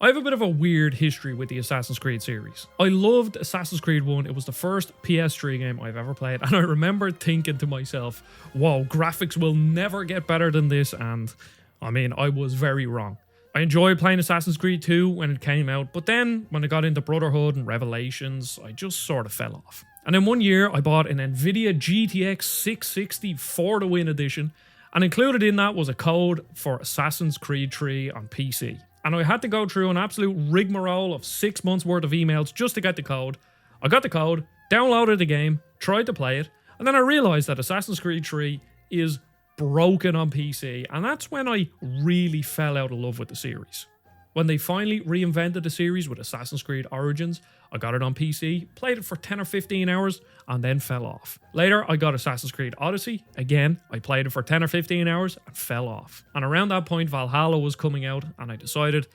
I have a bit of a weird history with the Assassin's Creed series. I loved Assassin's Creed 1. It was the first PS3 game I've ever played, and I remember thinking to myself, whoa, graphics will never get better than this, and I mean, I was very wrong. I enjoyed playing Assassin's Creed 2 when it came out, but then when I got into Brotherhood and Revelations, I just sort of fell off. And then one year, I bought an Nvidia GTX 660 for the Win edition, and included in that was a code for Assassin's Creed 3 on PC. And I had to go through an absolute rigmarole of 6 months worth of emails just to get the code. I got the code, downloaded the game, tried to play it, and then I realised that Assassin's Creed 3 is broken on PC, and that's when I really fell out of love with the series. When they finally reinvented the series with Assassin's Creed Origins, I got it on PC, played it for 10 or 15 hours, and then fell off. Later, I got Assassin's Creed Odyssey. Again, I played it for 10 or 15 hours and fell off. And around that point, Valhalla was coming out, and I decided,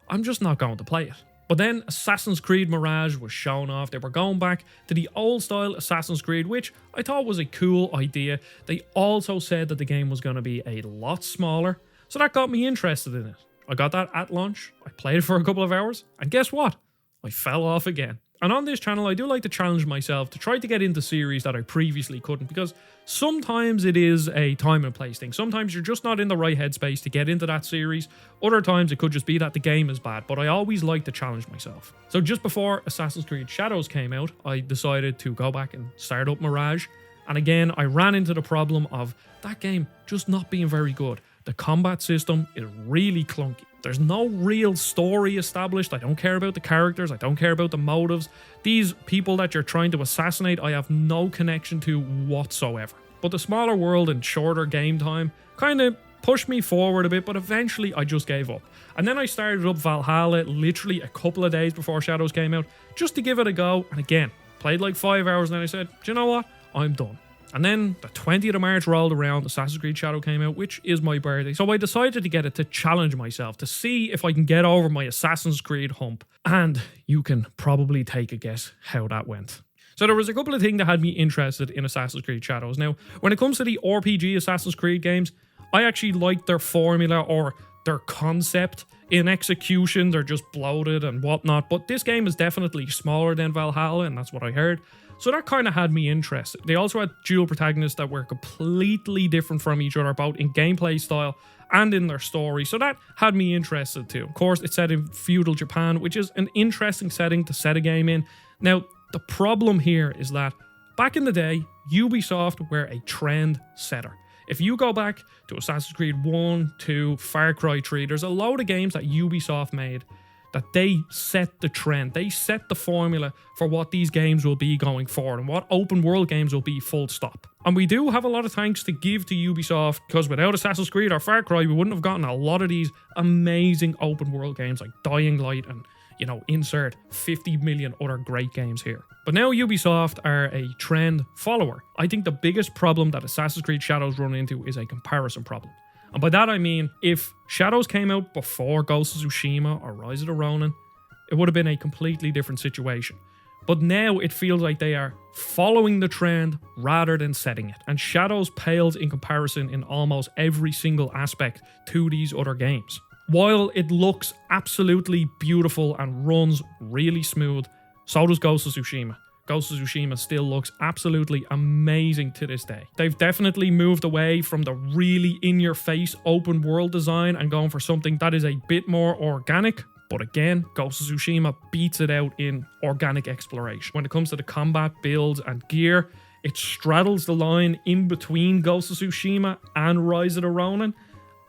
I'm just not going to play it. But then Assassin's Creed Mirage was shown off. They were going back to the old style Assassin's Creed, which I thought was a cool idea. They also said that the game was going to be a lot smaller, so that got me interested in it. I got that at launch, I played it for a couple of hours, and guess what? I fell off again. And on this channel, I do like to challenge myself to try to get into series that I previously couldn't, because sometimes it is a time and place thing. Sometimes you're just not in the right headspace to get into that series. Other times it could just be that the game is bad, but I always like to challenge myself. So just before Assassin's Creed Shadows came out, I decided to go back and start up Mirage. And again, I ran into the problem of that game just not being very good. The combat system is really clunky. There's no real story established. I don't care about the characters. I don't care about the motives. These people that you're trying to assassinate, I have no connection to whatsoever. But the smaller world and shorter game time kind of pushed me forward a bit, but eventually I just gave up. And then I started up Valhalla literally a couple of days before Shadows came out, just to give it a go. And again, played like 5 hours, and then I said, do you know what? I'm done. And then the 20th of March rolled around, Assassin's Creed Shadow came out, which is my birthday. So I decided to get it to challenge myself, to see if I can get over my Assassin's Creed hump. And you can probably take a guess how that went. So there was a couple of things that had me interested in Assassin's Creed Shadows. Now, when it comes to the RPG Assassin's Creed games, I actually like their formula or their concept. In execution, they're just bloated and whatnot. But this game is definitely smaller than Valhalla, and that's what I heard. So that kind of had me interested. They also had dual protagonists that were completely different from each other, both in gameplay style and in their story. So that had me interested too. Of course, it's set in feudal Japan, which is an interesting setting to set a game in. Now, the problem here is that back in the day, Ubisoft were a trend setter. If you go back to Assassin's Creed 1, 2, Far Cry 3, there's a load of games that Ubisoft made that they set the trend. They set the formula for what these games will be going forward and what open world games will be, full stop. And we do have a lot of thanks to give to Ubisoft, because without Assassin's Creed or Far Cry, we wouldn't have gotten a lot of these amazing open world games like Dying Light and, insert 50 million other great games here. But now Ubisoft are a trend follower. I think the biggest problem that Assassin's Creed Shadows run into is a comparison problem. And by that I mean, if Shadows came out before Ghost of Tsushima or Rise of the Ronin, it would have been a completely different situation. But now it feels like they are following the trend rather than setting it. And Shadows pales in comparison in almost every single aspect to these other games. While it looks absolutely beautiful and runs really smooth, so does Ghost of Tsushima. Ghost of Tsushima still looks absolutely amazing to this day. They've definitely moved away from the really in-your-face open world design and gone for something that is a bit more organic. But again, Ghost of Tsushima beats it out in organic exploration. When it comes to the combat, builds, and gear, it straddles the line in between Ghost of Tsushima and Rise of the Ronin.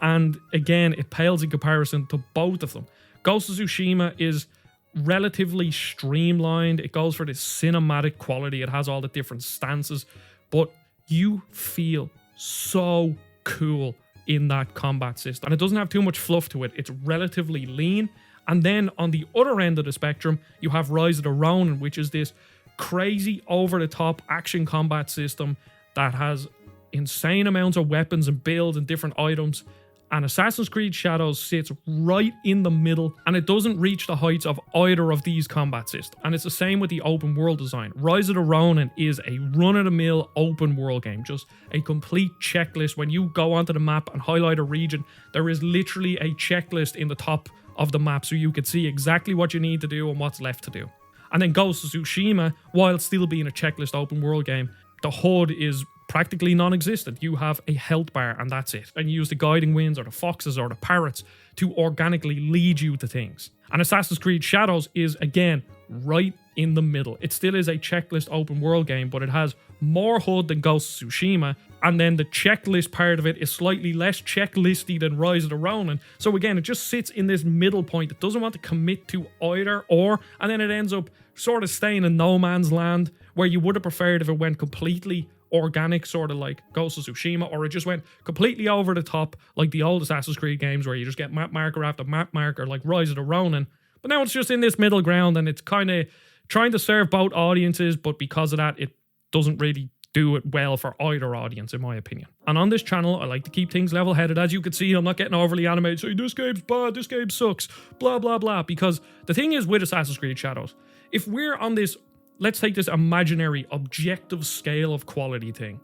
And again, it pales in comparison to both of them. Ghost of Tsushima is relatively streamlined. It goes for this cinematic quality. It has all the different stances, but you feel so cool in that combat system. And it doesn't have too much fluff to it. It's relatively lean. And then on the other end of the spectrum, you have Rise of the Ronin, which is this crazy over-the-top action combat system that has insane amounts of weapons and builds and different items. And Assassin's Creed Shadows sits right in the middle, and it doesn't reach the heights of either of these combat systems. And it's the same with the open world design. Rise of the Ronin is a run-of-the-mill open world game, just a complete checklist. When you go onto the map and highlight a region, there is literally a checklist in the top of the map so you could see exactly what you need to do and what's left to do. And then Ghost of Tsushima, while still being a checklist open world game, the HUD is practically non-existent. You have a health bar and that's it. And you use the guiding winds or the foxes or the parrots to organically lead you to things. And Assassin's Creed Shadows is, again, right in the middle. It still is a checklist open world game, but it has more HUD than Ghost of Tsushima, and then the checklist part of it is slightly less checklisty than Rise of the Ronin. So again, it just sits in this middle point. It doesn't want to commit to either or, and then it ends up sort of staying in no man's land, where you would have preferred if it went completely organic, sort of like Ghost of Tsushima, or it just went completely over the top like the old Assassin's Creed games where you just get map marker after map marker like Rise of the Ronin. But now it's just in this middle ground, and it's kind of trying to serve both audiences, but because of that, it doesn't really do it well for either audience, in my opinion. And on this channel, I like to keep things level-headed. As you can see, I'm not getting overly animated, saying this game's bad, this game sucks, blah, blah, blah. Because the thing is with Assassin's Creed Shadows, if we're on this, let's take this imaginary objective scale of quality thing,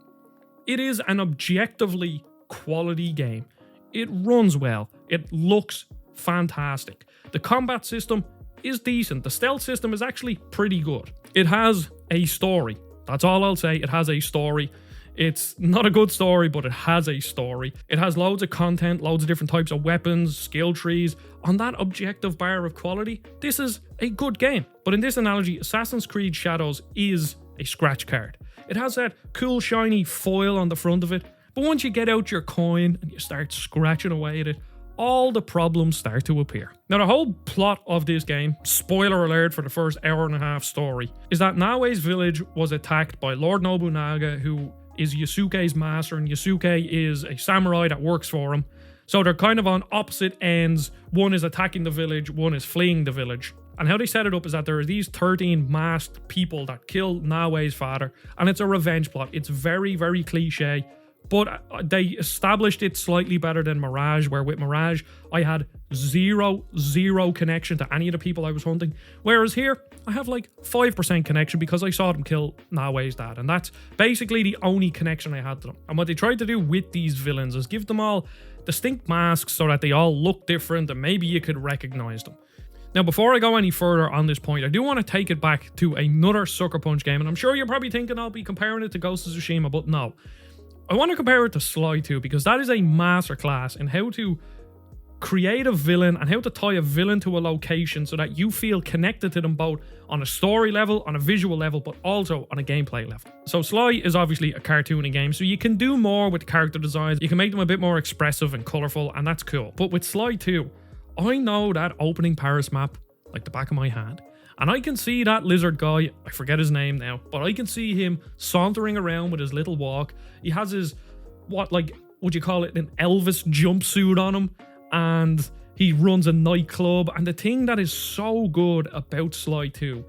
it is an objectively quality game. It runs well. It looks fantastic. The combat system is decent. The stealth system is actually pretty good. It has a story. That's all I'll say. It has a story. It's not a good story, but it has a story. It has loads of content, loads of different types of weapons, skill trees. On that objective bar of quality, this is a good game. But in this analogy, Assassin's Creed Shadows is a scratch card. It has that cool shiny foil on the front of it, but once you get out your coin and you start scratching away at it, all the problems start to appear. Now, the whole plot of this game, spoiler alert for the first hour and a half story, is that Naoe's village was attacked by Lord Nobunaga, who is Yasuke's master, and Yasuke is a samurai that works for him. So they're kind of on opposite ends. One is attacking the village, one is fleeing the village. And how they set it up is that there are these 13 masked people that kill Naoe's father, and it's a revenge plot. It's very, very cliche. But they established it slightly better than Mirage, where with Mirage, I had zero connection to any of the people I was hunting. Whereas here, I have like 5% connection because I saw them kill Naoe's dad. And that's basically the only connection I had to them. And what they tried to do with these villains is give them all distinct masks so that they all look different and maybe you could recognize them. Now, before I go any further on this point, I do want to take it back to another Sucker Punch game. And I'm sure you're probably thinking I'll be comparing it to Ghost of Tsushima, but no. I want to compare it to Sly 2 because that is a masterclass in how to create a villain and how to tie a villain to a location so that you feel connected to them both on a story level, on a visual level, but also on a gameplay level. So Sly is obviously a cartoony game, so you can do more with character designs. You can make them a bit more expressive and colourful, and that's cool. But with Sly 2, I know that opening Paris map like the back of my hand. And I can see that lizard guy, I forget his name now, but I can see him sauntering around with his little walk. He has his, what, like, would you call it, an Elvis jumpsuit on him? And he runs a nightclub. And the thing that is so good about Sly 2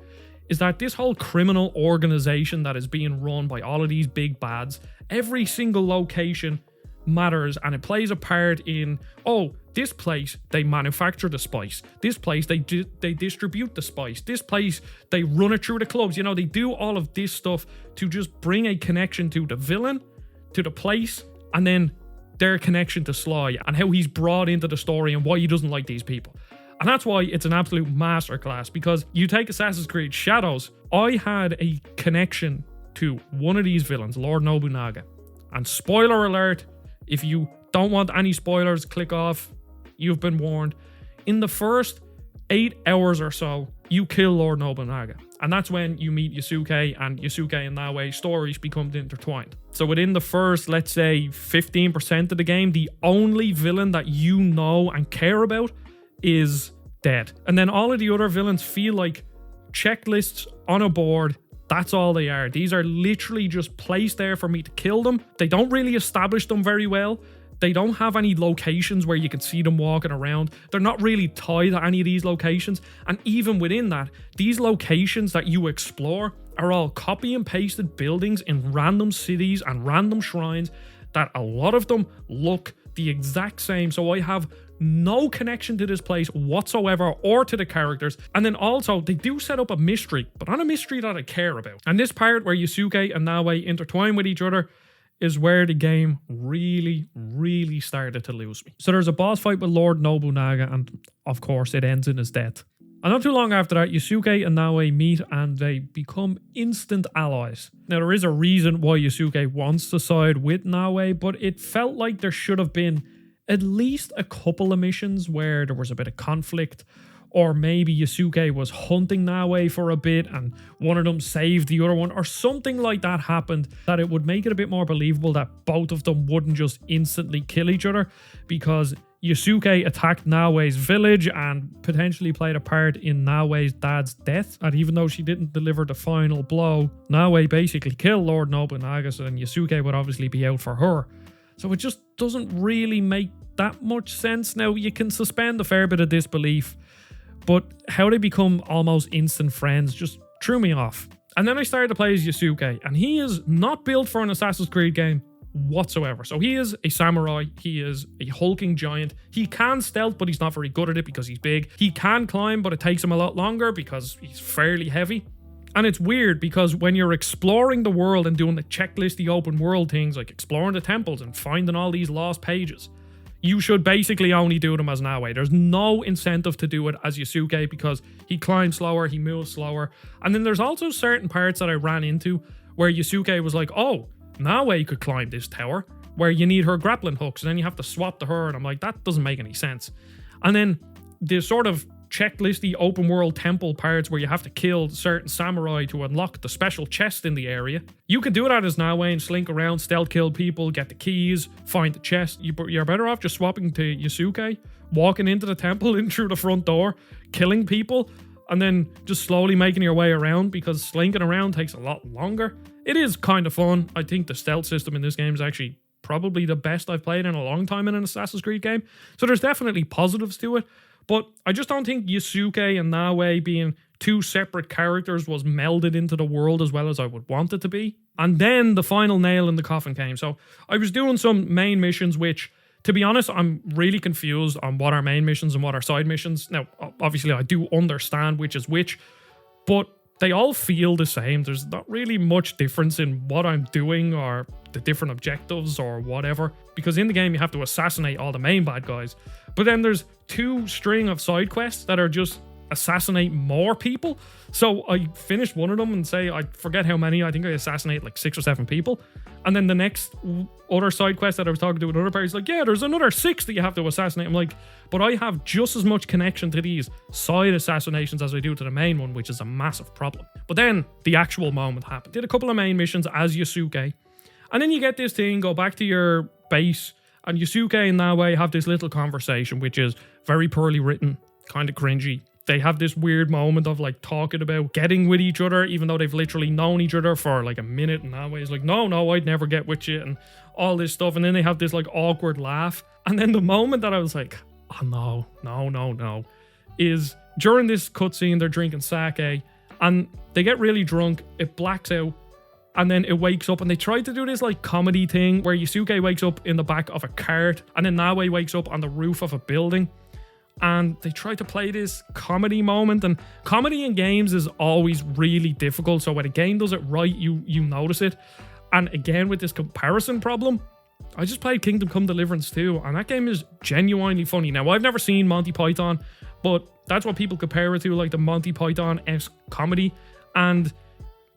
is that this whole criminal organization that is being run by all of these big bads, every single location matters, and it plays a part in, oh, this place they manufacture the spice, this place they distribute the spice, this place they run it through the clubs. You know, they do all of this stuff to just bring a connection to the villain, to the place, and then their connection to Sly and how he's brought into the story and why he doesn't like these people. And that's why it's an absolute masterclass, because you take Assassin's Creed Shadows, I had a connection to one of these villains, Lord Nobunaga. And spoiler alert, if you don't want any spoilers, click off. You've been warned. In the first 8 hours or so, you kill Lord Nobunaga. And that's when you meet Yasuke, and Yasuke and Naoe's stories become intertwined. So within the first, let's say, 15% of the game, the only villain that you know and care about is dead. And then all of the other villains feel like checklists on a board. That's all they are. These are literally just placed there for me to kill them. They don't really establish them very well. They don't have any locations where you can see them walking around. They're not really tied to any of these locations. And even within that, these locations that you explore are all copy and pasted buildings in random cities and random shrines that a lot of them look the exact same. So I have no connection to this place whatsoever or to the characters. And then also they do set up a mystery, but not a mystery that I care about. And this part where Yasuke and Naoe intertwine with each other is where the game really started to lose me. So there's a boss fight with Lord Nobunaga, and of course it ends in his death. And not too long after that, Yasuke and Naoe meet and they become instant allies. Now there is a reason why Yasuke wants to side with Naoe, but it felt like there should have been at least a couple of missions where there was a bit of conflict, or maybe Yasuke was hunting Naoe for a bit and one of them saved the other one, or something like that happened that it would make it a bit more believable that both of them wouldn't just instantly kill each other, because Yasuke attacked Naoe's village and potentially played a part in Naoe's dad's death. And even though she didn't deliver the final blow, Naoe basically killed Lord Nobunaga, so then Yasuke would obviously be out for her. So it just doesn't really make that much sense. Now, you can suspend a fair bit of disbelief, but how they become almost instant friends just threw me off. And then I started to play as Yasuke, and he is not built for an Assassin's Creed game whatsoever. So he is a samurai, he is a hulking giant, he can stealth but he's not very good at it because he's big, he can climb but it takes him a lot longer because he's fairly heavy. And it's weird because when you're exploring the world and doing the checklisty open world things like exploring the temples and finding all these lost pages, you should basically only do them as Naoe. There's no incentive to do it as Yasuke because he climbs slower, he moves slower. And then there's also certain parts that I ran into where Yasuke was like, oh, Naoe could climb this tower, where you need her grappling hooks and then you have to swap to her, and I'm like, that doesn't make any sense. And then the sort of checklisty open world temple parts where you have to kill certain samurai to unlock the special chest in the area. You can do that as Naoe and slink around, stealth kill people, get the keys, find the chest. You're better off just swapping to Yasuke, walking into the temple in through the front door, killing people, and then just slowly making your way around, because slinking around takes a lot longer. It is kind of fun. I think the stealth system in this game is actually probably the best I've played in a long time in an Assassin's Creed game. So there's definitely positives to it. But I just don't think Yasuke and Naoe being two separate characters was melded into the world as well as I would want it to be. And then the final nail in the coffin came. So I was doing some main missions, which, to be honest, I'm really confused on what are main missions and what are side missions. Now, obviously, I do understand which is which, but they all feel the same. There's not really much difference in what I'm doing or the different objectives or whatever, because in the game you have to assassinate all the main bad guys. But then there's two string of side quests that are just assassinate more people. So I finished one of them and say, I forget how many, I think I assassinate like 6 or 7 people. And then the next other side quest that I was talking to another person, like, yeah, there's another 6 that you have to assassinate. I'm like, but I have just as much connection to these side assassinations as I do to the main one, which is a massive problem. But then the actual moment happened. Did a couple of main missions as Yasuke. And then you get this thing, go back to your base, and Yasuke and Naoe have this little conversation, which is very poorly written, kind of cringy. They have this weird moment of like talking about getting with each other, even though they've literally known each other for like a minute, and Naoe's like, no, I'd never get with you, and all this stuff. And then they have this like awkward laugh. And then the moment that I was like, oh no, is during this cutscene, they're drinking sake, and they get really drunk, it blacks out, and then it wakes up, and they try to do this like comedy thing where Yasuke wakes up in the back of a cart, and then Naoe wakes up on the roof of a building. And they try to play this comedy moment, and comedy in games is always really difficult. So when a game does it right, you notice it. And again, with this comparison problem, I just played Kingdom Come Deliverance 2, and that game is genuinely funny. Now, I've never seen Monty Python, but that's what people compare it to, like the Monty Python-esque comedy. And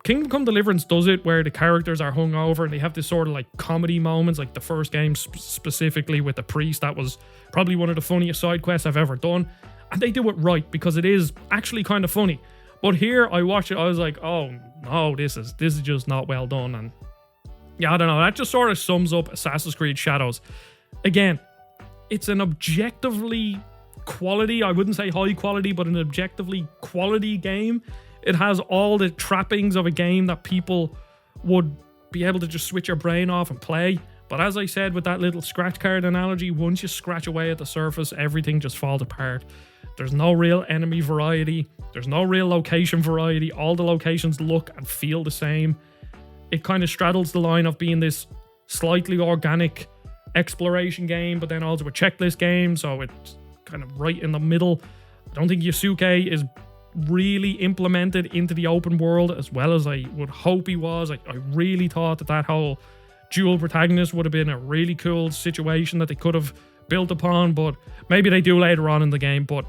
Kingdom Come Deliverance does it where the characters are hungover and they have this sort of like comedy moments, like the first game specifically with the priest. That was probably one of the funniest side quests I've ever done. And they do it right because it is actually kind of funny. But here I watched it, I was like, oh no, this is just not well done. And yeah, I don't know, that just sort of sums up Assassin's Creed Shadows. Again, it's an objectively quality, I wouldn't say high quality, but an objectively quality game. It has all the trappings of a game that people would be able to just switch your brain off and play. But as I said with that little scratch card analogy, once you scratch away at the surface, everything just falls apart. There's no real enemy variety. There's no real location variety. All the locations look and feel the same. It kind of straddles the line of being this slightly organic exploration game, but then also a checklist game, so it's kind of right in the middle. I don't think Yasuke is really implemented into the open world as well as I would hope he was. I really thought that whole dual protagonists would have been a really cool situation that they could have built upon, but maybe they do later on in the game. But,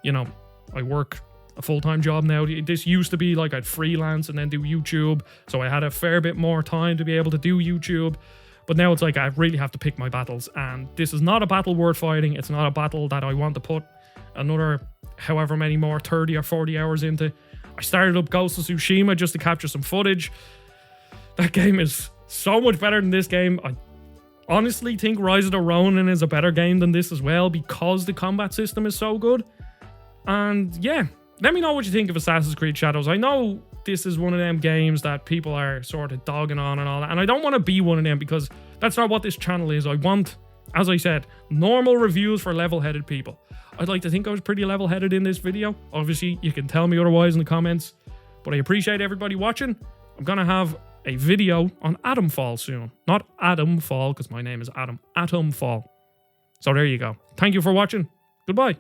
you know, I work a full-time job now. This used to be like I'd freelance and then do YouTube, so I had a fair bit more time to be able to do YouTube. But now it's like I really have to pick my battles, and this is not a battle worth fighting. It's not a battle that I want to put another however many more 30 or 40 hours into. I started up Ghost of Tsushima just to capture some footage. That game is so much better than this game. I honestly think Rise of the Ronin is a better game than this as well, because the combat system is so good. And yeah, let me know what you think of Assassin's Creed Shadows. I know this is one of them games that people are sort of dogging on and all that, and I don't want to be one of them, because that's not what this channel is. I want, as I said, normal reviews for level-headed people. I'd like to think I was pretty level-headed in this video. Obviously, you can tell me otherwise in the comments, but I appreciate everybody watching. I'm going to have a video on Atomfall soon. Not Adam Fall, because my name is Adam. Atomfall. So there you go. Thank you for watching. Goodbye.